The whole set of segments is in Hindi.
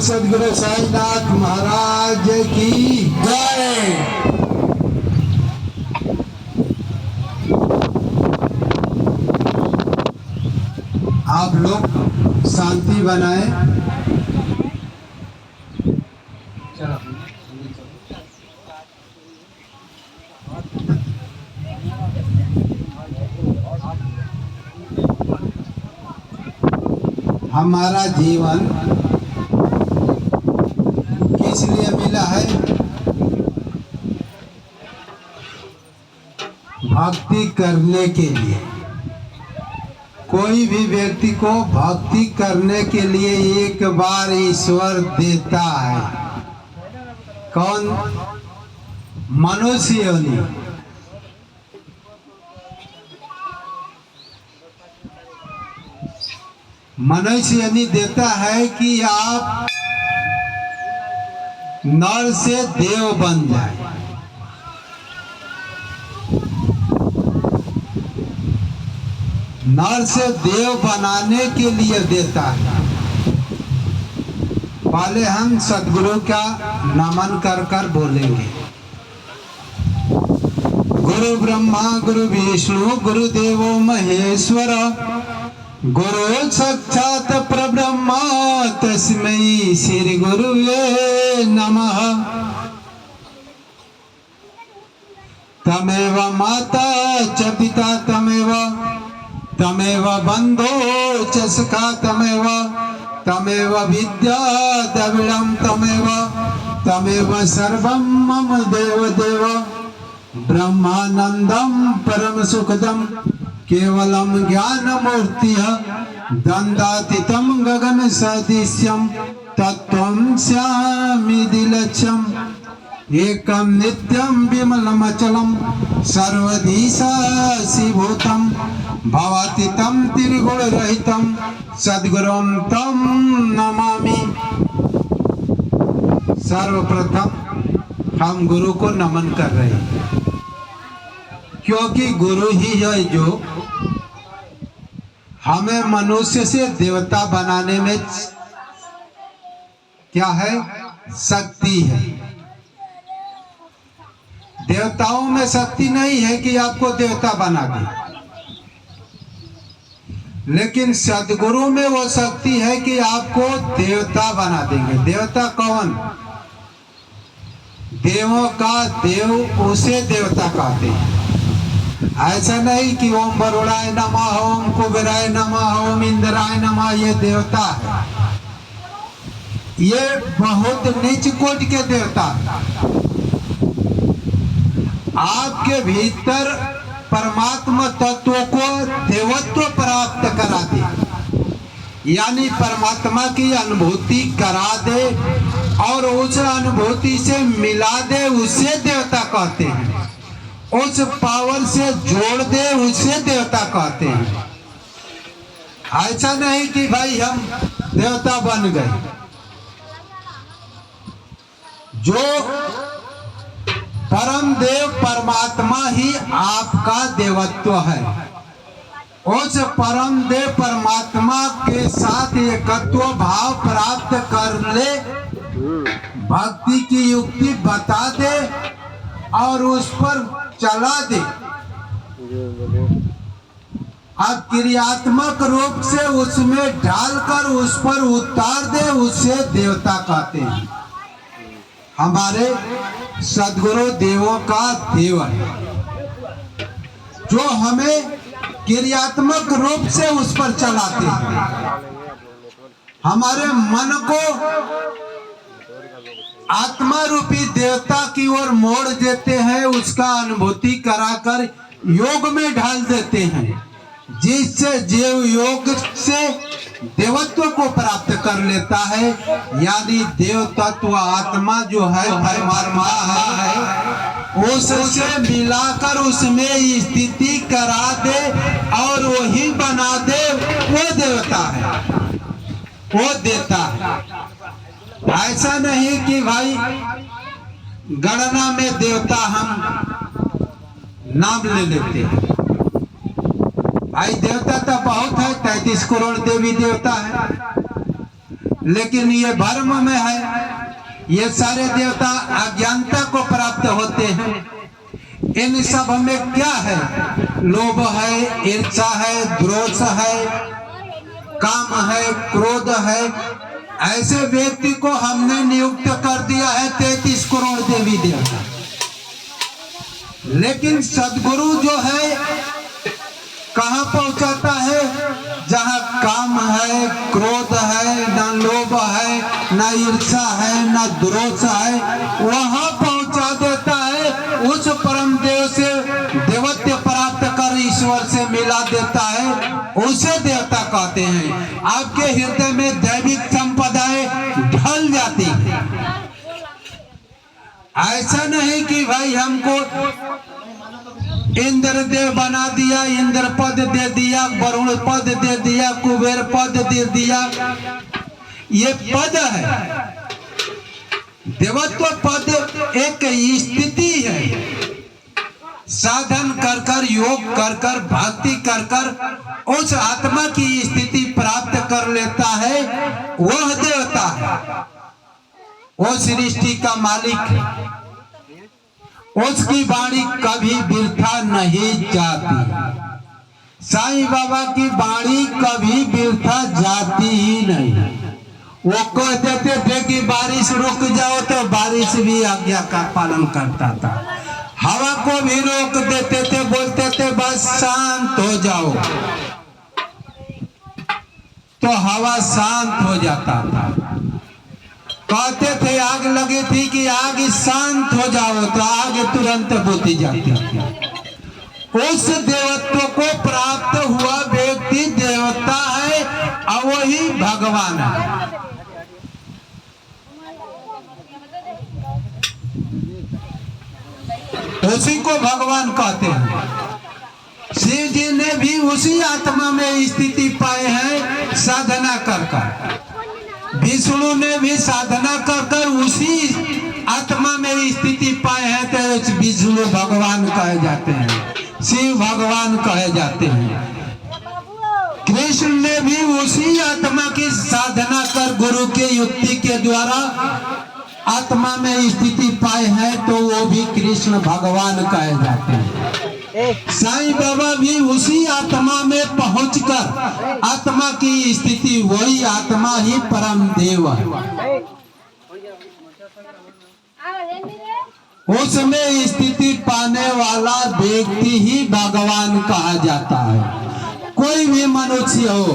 सदगुरु साईनाथ महाराज की जय। आप लोग शांति बनाए। हमारा जीवन किस लिए मिला है? भक्ति करने के लिए। कोई भी व्यक्ति को भक्ति करने के लिए एक बार ईश्वर देता है। कौन? मनुष्य योनि। मनुष्य योनि देता है कि आप नर से देव बन जाए। नर से देव बनाने के लिए देता है। पहले हम सदगुरु का नमन कर कर बोलेंगे। गुरु ब्रह्मा गुरु विष्णु गुरुदेवो महेश्वर गुरु साक्षात परब्रह्म तस्मै श्री गुरुवे नमः। तमेव माता च पिता तमेव बंधो च सखा तमेव विद्या द्रविड़ं तमेव सर्वं मम देव ब्रह्मानंदं परम सुखदं केवलं ज्ञानमूर्तिः दंडातीतं गगन सदृश्यं तत्त्वं स्यामिति लक्ष्यम् एकं नित्यं विमलमचलं सर्वधी साक्षिभूतं भवातीतं त्रिगुणरहितं सद्गुरुं तं नमामि। सर्वप्रथम हम गुरु को नमन कर रहे हैं, क्योंकि गुरु ही है जो हमें मनुष्य से देवता बनाने में क्या है? शक्ति है। देवताओं में शक्ति नहीं है कि आपको देवता बना दे, लेकिन सदगुरु में वो शक्ति है कि आपको देवता बना देंगे। देवता कौन? देवों का देव, उसे देवता कहते हैं। ऐसा नहीं कि ओम वरुणाय नमः, ओम कुबेराय नमः, ओम इंद्राय नमः, ये देवता है। ये बहुत नीच कोटि के देवता। आपके भीतर परमात्मा तत्व को देवत्व प्राप्त करा दे, यानी परमात्मा की अनुभूति करा दे और उस अनुभूति से मिला दे, उसे देवता कहते हैं। उस पावर से जोड़ दे, उसे देवता कहते हैं। ऐसा नहीं कि भाई हम देवता बन गए। जो परम देव परमात्मा ही आपका देवत्व है। उस परम देव परमात्मा के साथ एकत्व भाव प्राप्त कर ले, भक्ति की युक्ति बता दे और उस पर चला दे। अब क्रियात्मक रूप से उसमें डालकर उस पर उतार दे, उसे देवता कहते हैं। हमारे सदगुरु देवों का देव है, जो हमें क्रियात्मक रूप से उस पर चलाते हैं। हमारे मन को आत्मा रूपी देवता की ओर मोड़ देते हैं, उसका अनुभूति कराकर योग में ढाल देते हैं, जिससे जीव योग से देवत्व को प्राप्त कर लेता है। यानी देव तत्व आत्मा जो है परमात्मा है, उससे मिलाकर उसमें स्थिति करा दे और वही बना दे, वो देवता है, वो देता है। ऐसा नहीं कि भाई गणना में देवता हम नाम ले लेते हैं। भाई देवता तो बहुत है, 33 करोड़ देवी देवता है। लेकिन ये भ्रम में है। ये सारे देवता अज्ञानता को प्राप्त होते हैं। इन सब में क्या है? लोभ है, ईर्ष्या है, द्वेष है, काम है, क्रोध है। ऐसे व्यक्ति को हमने नियुक्त कर दिया है 33 करोड़ देवी देवता। लेकिन सदगुरु जो है कहाँ पहुंचाता है? जहाँ काम है, क्रोध है, न लोभ है, न ईर्ष्या है, न द्वेष है, वहाँ पहुंचा देता है। उस परम देव से देवत्व प्राप्त कर ईश्वर से मिला देता है, उसे देवता कहते हैं। आपके हृदय में दैविक संपदाएं ढल जाती है। ऐसा नहीं कि भाई हमको इंद्र देव बना दिया, इंद्र पद दे दिया, वरुण पद दे दिया, कुबेर पद दे दिया। ये पद है। देवत्व पद एक स्थिति है। साधन कर कर, योग कर कर, भक्ति कर कर उस आत्मा की स्थिति प्राप्त कर लेता है, वह देवता है। वो सृष्टि का मालिक है। उसकी वाणी कभी व्यर्था नहीं जाती। साईं बाबा की वाणी कभी व्यर्था जाती ही नहीं। वो कह देते थे कि बारिश रुक जाओ, तो बारिश भी आज्ञा का पालन करता था। हवा को भी रोक देते थे, बोलते थे बस शांत हो जाओ, तो हवा शांत हो जाता था। कहते थे आग लगी थी कि आग शांत हो जाओ, तो आग तुरंत बुझ जाती थी। उस देवत्व को प्राप्त हुआ व्यक्ति देवता है और वही भगवान है। उसी को भगवान कहते हैं। शिव जी ने भी उसी आत्मा में स्थिति पाए हैं साधना कर कर। विष्णु ने भी साधना कर कर उसी आत्मा में स्थिति पाए हैं, तो विष्णु भगवान कहे जाते हैं, शिव भगवान कहे जाते हैं। कृष्ण ने भी उसी आत्मा की साधना कर गुरु के युक्ति के द्वारा आत्मा में स्थिति पाए हैं, तो वो भी कृष्ण भगवान कहे जाते हैं। साईं बाबा भी उसी आत्मा में पहुंचकर आत्मा की स्थिति, वही आत्मा ही परम देव है। उसमें स्थिति पाने वाला व्यक्ति ही भगवान कहा जाता है। कोई भी मनुष्य हो,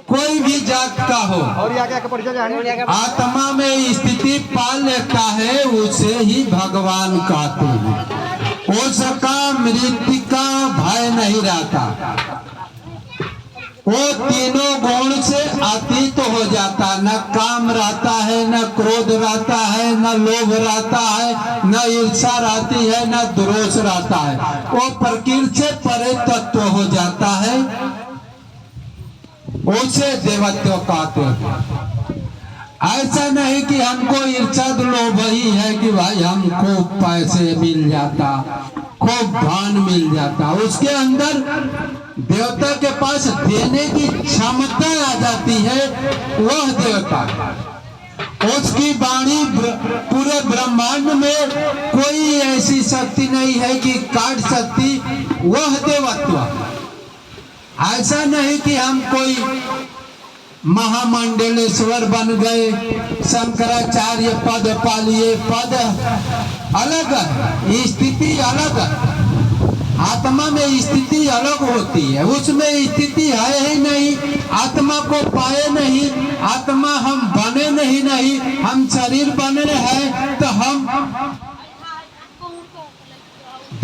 कोई भी जात का हो, आत्मा में स्थिति पा लेता है, उसे ही भगवान कहते हैं। उसका मृत्यु का भय नहीं रहता। वो तीनों गुण से अतीत हो जाता। न काम रहता है, न क्रोध रहता है, न लोभ रहता है, न ईर्ष्या रहती है, न द्वेष रहता है। वो प्रकृति से परे तत्व हो जाता है, उसे देवत्व कहते हैं। ऐसा नहीं कि हमको ईर्ष्या लोभ ही है कि भाई हमको पैसे मिल जाता, खूब धन मिल जाता। उसके अंदर देवता के पास देने की क्षमता आ जाती है, वह देवता। उसकी वाणी पूरे ब्रह्मांड में कोई ऐसी शक्ति नहीं है कि काट सकती, वह देवत्व। ऐसा नहीं कि हम कोई महामंडलेश्वर बन गए, शंकराचार्य पद पा लिए। पद अलग है, स्थिति अलग है। आत्मा में स्थिति अलग होती है, उसमें स्थिति है ही नहीं। आत्मा को पाए नहीं, आत्मा हम बने नहीं, हम शरीर बने हैं, तो हम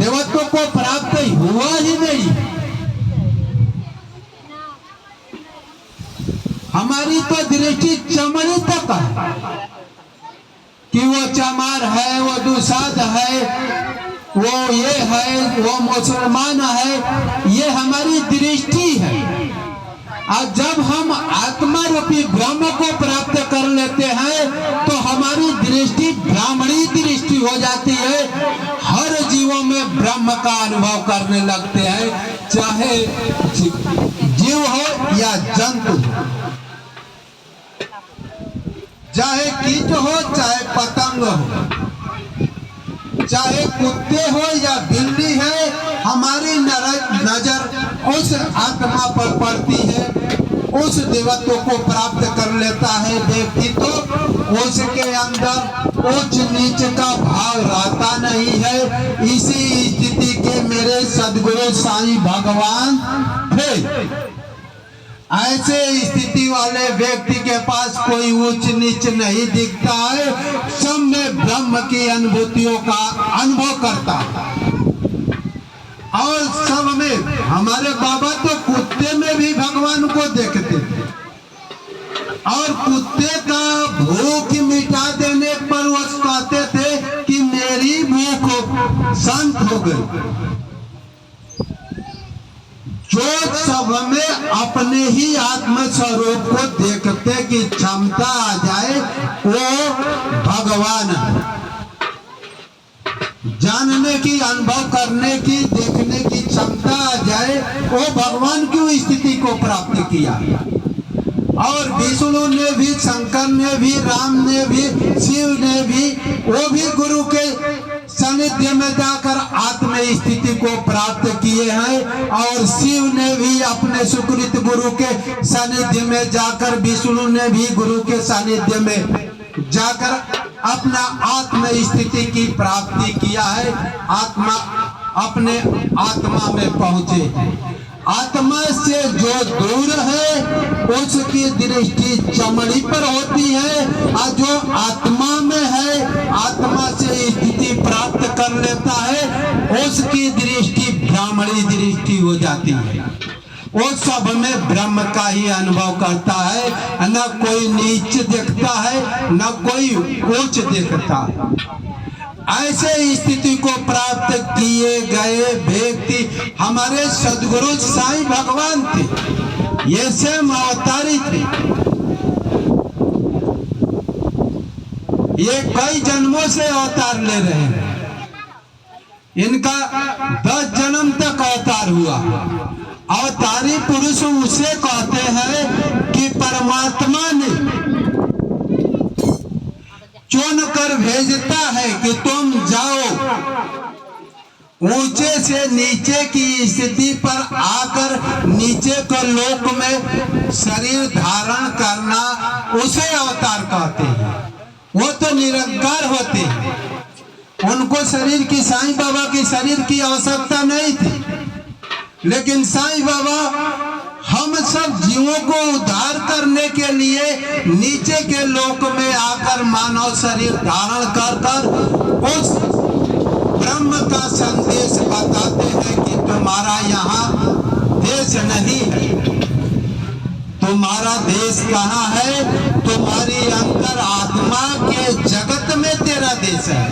देवत्व को प्राप्त हुआ ही नहीं। हमारी तो दृष्टि चमड़ी तक है कि वो चमार है, वो दुसाध है, वो ये है, वो मुसलमान है। ये हमारी दृष्टि है। और जब हम आत्मा रूपी ब्रह्म को प्राप्त कर लेते हैं, तो हमारी दृष्टि ब्राह्मणी दृष्टि हो जाती है। हर जीवों में ब्रह्म का अनुभव करने लगते हैं, चाहे जीव हो या जंतु, चाहे कीट हो चाहे पतंग हो, चाहे कुत्ते हो या बिल्ली है, हमारी नजर उस आत्मा पर पड़ती है, उस देवत्व को प्राप्त कर लेता है व्यक्ति, तो उसके अंदर उच्च नीच का भाव रहता नहीं है। इसी स्थिति के मेरे सदगुरु साईं भगवान थे। ऐसे स्थिति वाले व्यक्ति के पास कोई ऊंच नीच नहीं दिखता है, सब में ब्रह्म की अनुभूतियों का अनुभव करता है। और सब में हमारे बाबा तो कुत्ते में भी भगवान को देखते थे, और कुत्ते का भूख मिटा देने पर वो कहते थे कि मेरी भूख शांत हो गई। जो सब में अपने ही आत्म स्वरूप को देखते की क्षमता आ जाए, वो भगवान है। जानने की, अनुभव करने की, देखने की क्षमता आ जाए, वो भगवान की स्थिति को प्राप्त किया। और विष्णु ने भी, शंकर ने भी, राम ने भी, शिव ने भी, वो भी गुरु के सानिध्य में जाकर आत्म स्थिति को प्राप्त किए हैं। और शिव ने भी अपने सुकृत गुरु के सानिध्य में जाकर, विष्णु ने भी गुरु के सानिध्य में जाकर अपना आत्म स्थिति की प्राप्ति किया है। आत्मा अपने आत्मा में पहुंचे। आत्मा से जो दूर है उसकी दृष्टि चमड़ी पर होती है, और जो आत्मा में है, आत्मा से स्थिति प्राप्त कर लेता है, उसकी दृष्टि ब्राह्मणी दृष्टि हो जाती है। वो सब में ब्रह्म का ही अनुभव करता है, न कोई नीच देखता है, न कोई उच्च देखता है। ऐसे स्थिति को प्राप्त किए गए व्यक्ति हमारे सदगुरु साईं भगवान थे। ये स्वयं अवतारी थे। ये कई जन्मों से अवतार ले रहे हैं। इनका 10 जन्म तक अवतार हुआ। अवतारी पुरुष उसे कहते हैं कि परमात्मा ने चुन कर भेजता है कि तुम जाओ, ऊंचे से नीचे की स्थिति पर आकर नीचे के लोक में शरीर धारण करना, उसे अवतार कहते हैं। वो तो निरंकार होते हैं, उनको शरीर की, साईं बाबा की शरीर की आवश्यकता नहीं थी। लेकिन साईं बाबा हम सब जीवों को उद्धार करने के लिए नीचे के लोक में आकर मानव शरीर धारण कर कर उस ब्रह्म का संदेश बताते हैं कि तुम्हारा यहाँ देश नहीं है। तुम्हारा देश कहाँ है? तुम्हारी अंतर आत्मा के जगत में तेरा देश है।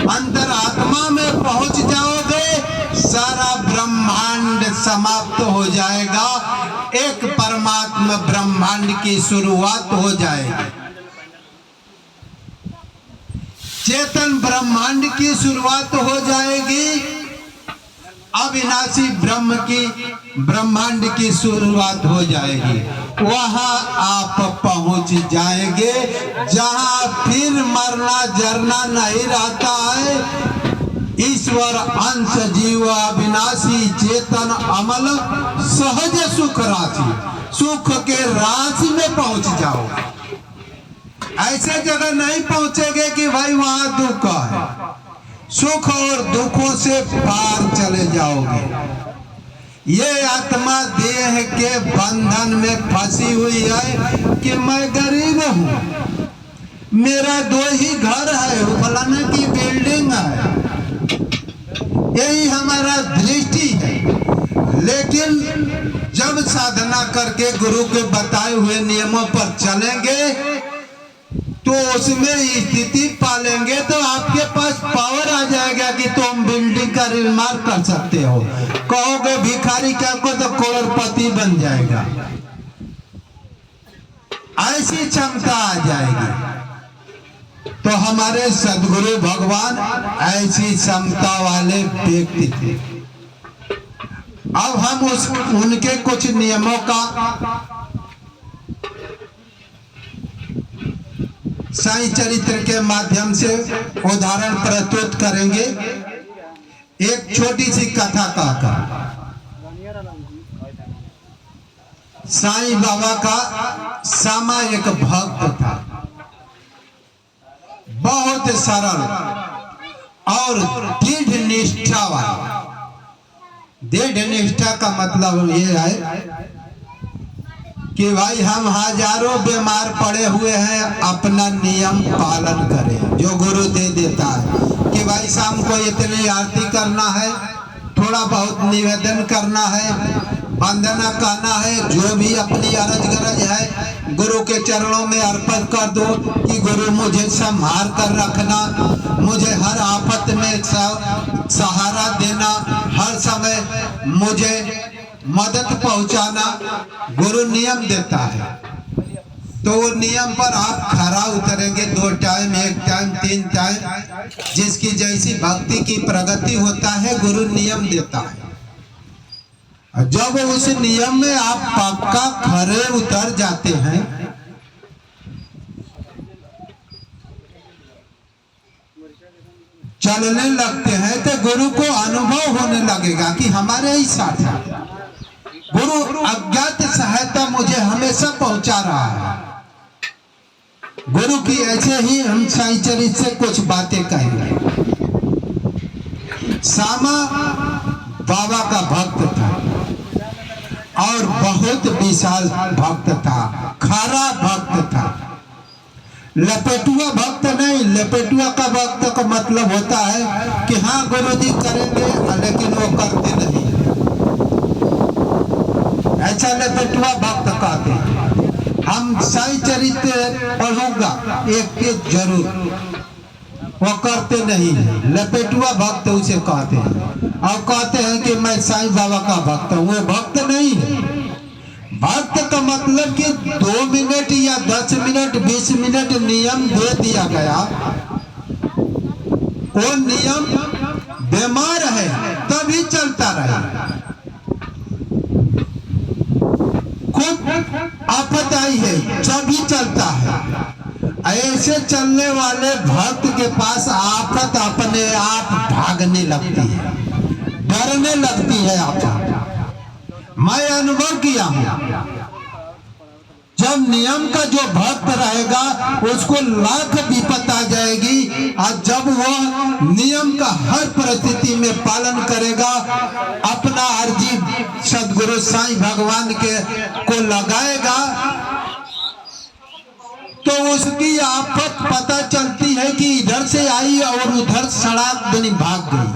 अंतर आत्मा में पहुंच जाओगे, सारा ब्रह्मांड समाप्त हो जाएगा, एक परमात्मा ब्रह्मांड की शुरुआत हो जाएगी। चेतन ब्रह्मांड की शुरुआत हो जाएगी, अविनाशी ब्रह्म की ब्रह्मांड की शुरुआत हो जाएगी। वहां आप पहुंच जाएंगे जहां फिर मरना जरना नहीं रहता है। ईश्वर अंश जीव अविनाशी चेतन अमल सहज सुख राशि, सुख के राशि में पहुंच जाओ। ऐसे जगह नहीं पहुंचेंगे कि भाई वहां दुख है। सुख और दुखों से पार चले जाओगे। ये आत्मा देह के बंधन में फंसी हुई है कि मैं गरीब हूँ, मेरा 2 ही घर है, फलाने की बिल्डिंग है, यही हमारा दृष्टि है। लेकिन जब साधना करके गुरु के बताए हुए नियमों पर चलेंगे तो उसमें स्थिति पालेंगे, तो आपके पास पावर आ जाएगा कि तुम बिल्डिंग का निर्माण कर सकते हो। कहोगे भिखारी क्या को, तो करोड़पति बन जाएगा। ऐसी क्षमता आ जाएगी। तो हमारे सदगुरु भगवान ऐसी क्षमता वाले व्यक्ति थे। अब हम उनके कुछ नियमों का साईं चरित्र के माध्यम से उदाहरण प्रस्तुत करेंगे। एक छोटी सी कथा कहकर साईं बाबा का सामा एक भक्त था, बहुत सरल और दृढ़ निष्ठा वाला। दृढ़ निष्ठा का मतलब ये है कि भाई हम हजारों बीमार पड़े हुए हैं, अपना नियम पालन करें जो गुरु दे देता है कि भाई शाम को इतनी आरती करना है, थोड़ा बहुत निवेदन करना है, वंदना करना है, जो भी अपनी अरज गरज है गुरु के चरणों में अर्पण कर दो कि गुरु मुझे संभाल कर रखना, मुझे हर आफत में सहारा देना, हर समय मुझे मदद पहुंचाना। गुरु नियम देता है तो वो नियम पर आप खरा उतरेंगे। 2 टाइम, 1 टाइम, 3 टाइम, जिसकी जैसी भक्ति की प्रगति होता है गुरु नियम देता है। जब उस नियम में आप पक्का खरे उतर जाते हैं, चलने लगते हैं, तो गुरु को अनुभव होने लगेगा कि हमारे ही साथ है। गुरु अज्ञात सहायता मुझे हमेशा पहुंचा रहा है। गुरु की ऐसे ही हम साईं चरित्र से कुछ बातें कहेंगे। सामा बाबा का भक्त था और बहुत विशाल भक्त था, खरा भक्त था, लपेटुआ भक्त नहीं। लपेटुआ का भक्त का मतलब होता है कि हाँ गुरु जी करेंगे लेकिन वो करते नहीं, ऐसा लपेटुआ भक्त कहते हैं। हम साईं चरित्र पढ़ूंगा एक जरूर, वो करते नहीं है, लपेटुआ भक्त उसे कहते हैं। और कहते हैं कि मैं साईं बाबा का भक्त हूँ, वो भक्त नहीं है। भक्त का मतलब कि 2 मिनट या 10 मिनट 20 मिनट नियम दे दिया गया, वो नियम बीमार है तभी चलता रहे। खुद आफत आई है तभी चलता है। ऐसे चलने वाले भक्त के पास आफत अपने आप भागने लगती है, डरने लगती है आफत। मैं अनुभव किया हूं, जब नियम का जो भक्त रहेगा उसको लाख विपत आ जाएगी, और जब वो नियम का हर परिस्थिति में पालन करेगा, अपना अर्जी सदगुरु साईं भगवान के को लगाएगा, तो उसकी आफत पता चलती है कि इधर से आई और उधर सड़क बनी भाग गई।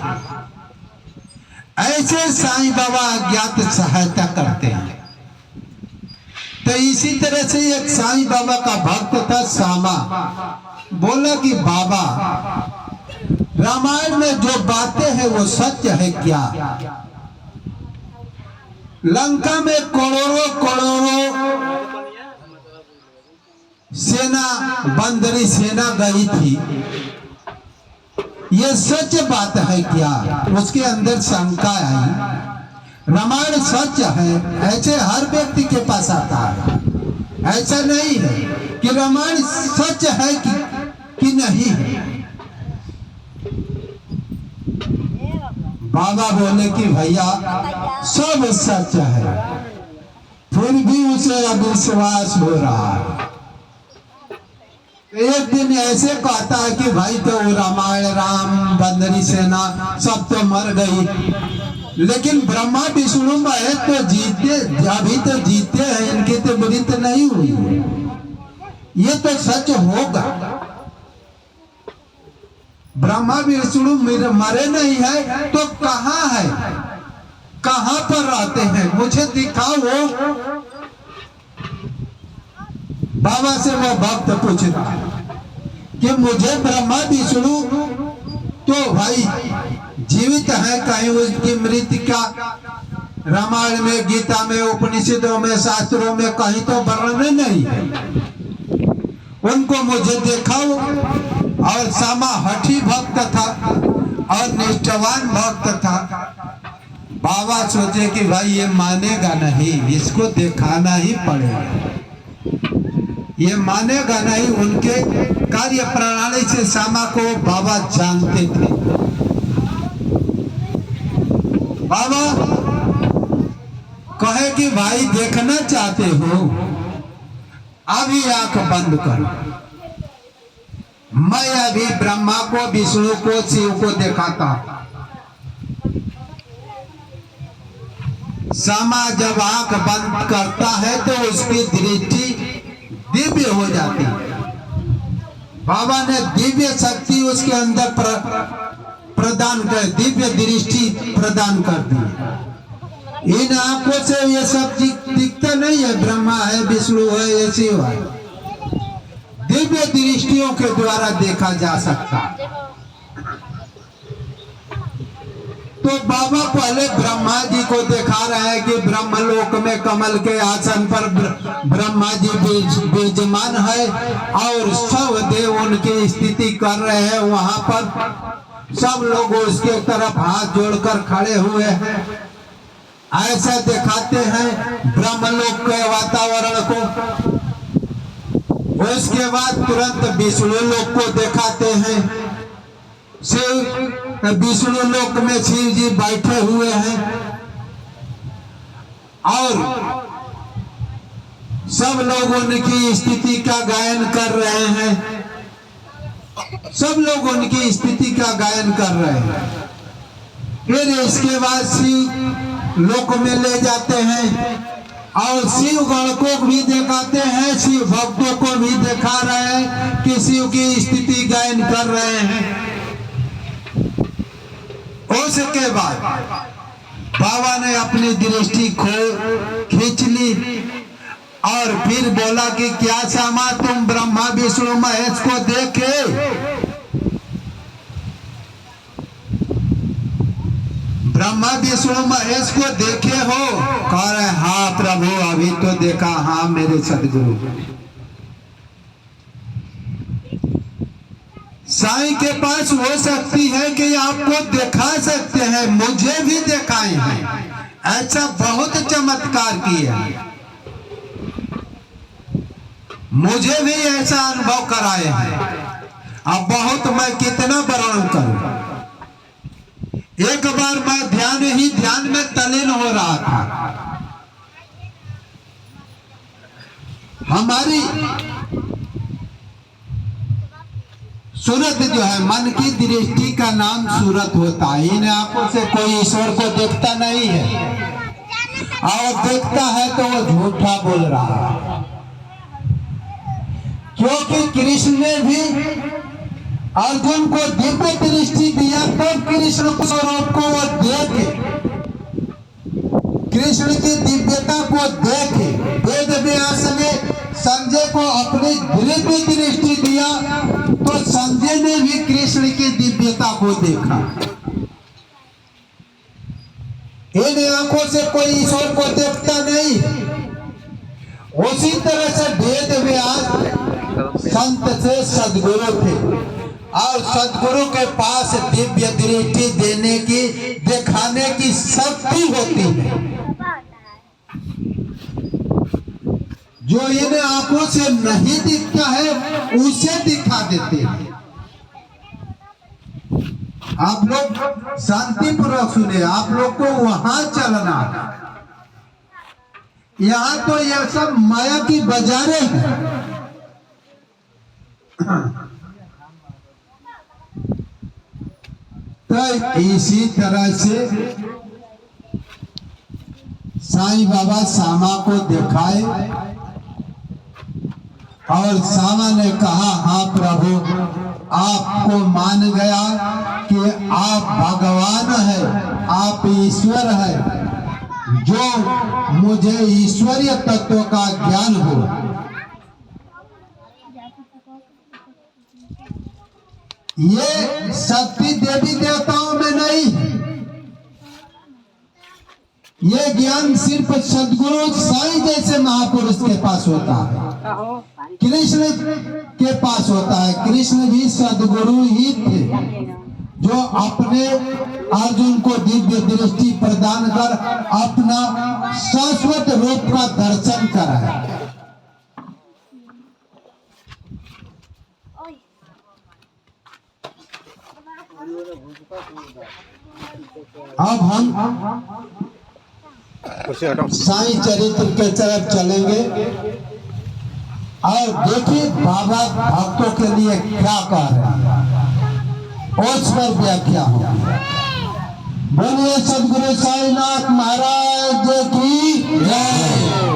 ऐसे साईं बाबा अज्ञात सहायता करते हैं। तो इसी तरह से एक साईं बाबा का भक्त था सामा, बोला कि बाबा रामायण में जो बातें हैं वो सत्य है क्या? लंका में करोड़ों करोड़ों सेना, बंदरी सेना गई थी, ये सच बात है क्या? उसके अंदर शंका आई। रामायण सच है ऐसे हर व्यक्ति के पास आता है, ऐसा नहीं है कि रामायण सच है कि नहीं है। बाबा बोले कि भैया सब सच है, फिर भी उसे अविश्वास हो रहा है। एक दिन ऐसे कहता है कि भाई तो रामायण, राम, बंदरी सेना सब तो मर गई, लेकिन ब्रह्मा विष्णु महेश तो जीते, अभी तो जीते हैं, इनकी तो मृत्यु नहीं हुई है, ये तो सच होगा। ब्रह्मा विष्णु मरे नहीं है तो कहाँ है, कहाँ पर रहते हैं, मुझे दिखाओ। बाबा से वो भक्त पूछ रहा है कि मुझे ब्रह्मा विष्णु तो भाई जीवित है, कहीं उसकी मृत्यु का रामायण में, गीता में, उपनिषदों में, शास्त्रों में कहीं तो वर्णन नहीं है, उनको मुझे दिखाओ। और सामा हठी भक्त था और निष्ठावान भक्त था। बाबा सोचे कि भाई ये मानेगा नहीं, इसको दिखाना ही पड़ेगा, ये मानेगा नहीं। उनके कार्य प्रणाली से श्यामा को बाबा जानते थे। बाबा कहे कि भाई देखना चाहते हो, अभी आंख बंद करो, मैं अभी ब्रह्मा को, विष्णु को, शिव को दिखाता हूं। श्यामा जब आंख बंद करता है तो उसकी दृष्टि दिव्य हो जाती है। बाबा ने दिव्य शक्ति उसके अंदर प्रदान कर, दिव्य दृष्टि प्रदान कर दी। इन आंखों से ये सब दिखता नहीं है, ब्रह्मा है, विष्णु है, ये शिव है। दिव्य दृष्टियों के द्वारा देखा जा सकता है। तो बाबा पहले ब्रह्मा जी को दिखा रहे हैं कि ब्रह्मलोक में कमल के आसन पर ब्रह्मा जी विराजमान है और सब देव उनकी स्थिति कर रहे हैं। वहां पर सब लोग उसके तरफ हाथ जोड़कर खड़े हुए हैं, ऐसा दिखाते हैं ब्रह्मलोक के वातावरण को। उसके बाद तुरंत विष्णु लोक को दिखाते हैं। शिव विष्णु लोक में शिव जी बैठे हुए हैं और सब लोग उनकी स्थिति का गायन कर रहे हैं, सब लोग उनकी स्थिति का गायन कर रहे हैं। फिर इसके बाद शिव लोक में ले जाते हैं और शिव गण को भी दिखाते हैं, शिव भक्तों को भी दिखा रहे हैं कि शिव की स्थिति गायन कर रहे हैं। उसके बाद बाबा ने अपनी दृष्टि खींच ली और फिर बोला कि क्या श्यामा तुम ब्रह्मा विष्णु महेश को देखे? ब्रह्मा विष्णु महेश को देखे हो? कह रहे हाँ प्रभु अभी तो देखा, हाँ मेरे सदगुरु। साईं के पास वो शक्ति है कि आपको दिखा सकते हैं, मुझे भी दिखाए हैं, ऐसा बहुत चमत्कार किया, मुझे भी ऐसा अनुभव कराए हैं। अब बहुत मैं कितना वर्णन करूं। एक बार मैं ध्यान में तल्लीन हो रहा था। हमारी सूरत जो है, मन की दृष्टि का नाम सूरत होता है। इन आंखों से कोई ईश्वर को देखता नहीं है और देखता है तो वो झूठा बोल रहा है, क्योंकि कृष्ण ने भी अर्जुन को दिव्य दृष्टि दिया, तब कृष्ण स्वरूप को वो देखे, कृष्ण की दिव्यता को देखे। वेद व्यास ने संजय को अपनी दिव्य दृष्टि दिया तो संजय ने भी कृष्ण की दिव्यता को देखा। इन आंखों से कोई ईश्वर को देखता नहीं। उसी तरह से वेद व्यास संत से सदगुरु थे और सदगुरु के पास दिव्य दृष्टि देने की, दिखाने की शक्ति होती है, जो इन आंखों से नहीं दिखता है उसे दिखा देते हैं। आप लोग शांतिपूर्वक सुने, आप लोग को वहां चलना, यहाँ तो यह सब माया की बाजारें हैं। तो इसी तरह से साईं बाबा श्यामा को दिखाए और श्यामा ने कहा हाँ प्रभु, आपको मान गया कि आप भगवान है, आप ईश्वर है, जो मुझे ईश्वरीय तत्व का ज्ञान हो। ये शक्ति देवी देवताओं में नहीं, ये ज्ञान सिर्फ सदगुरु साईं जैसे महापुरुष के पास होता है, कृष्ण के पास होता है। कृष्ण भी सदगुरु ही थे जो अपने अर्जुन को दिव्य दृष्टि प्रदान कर अपना शाश्वत रूप का दर्शन कराए। अब हम साईं चरित्र के तरफ चलेंगे और देखिए बाबा भक्तों के लिए क्या कह रहे हैं, उस पर व्याख्या हो। बोलिए सदगुरु साईनाथ महाराज की जय।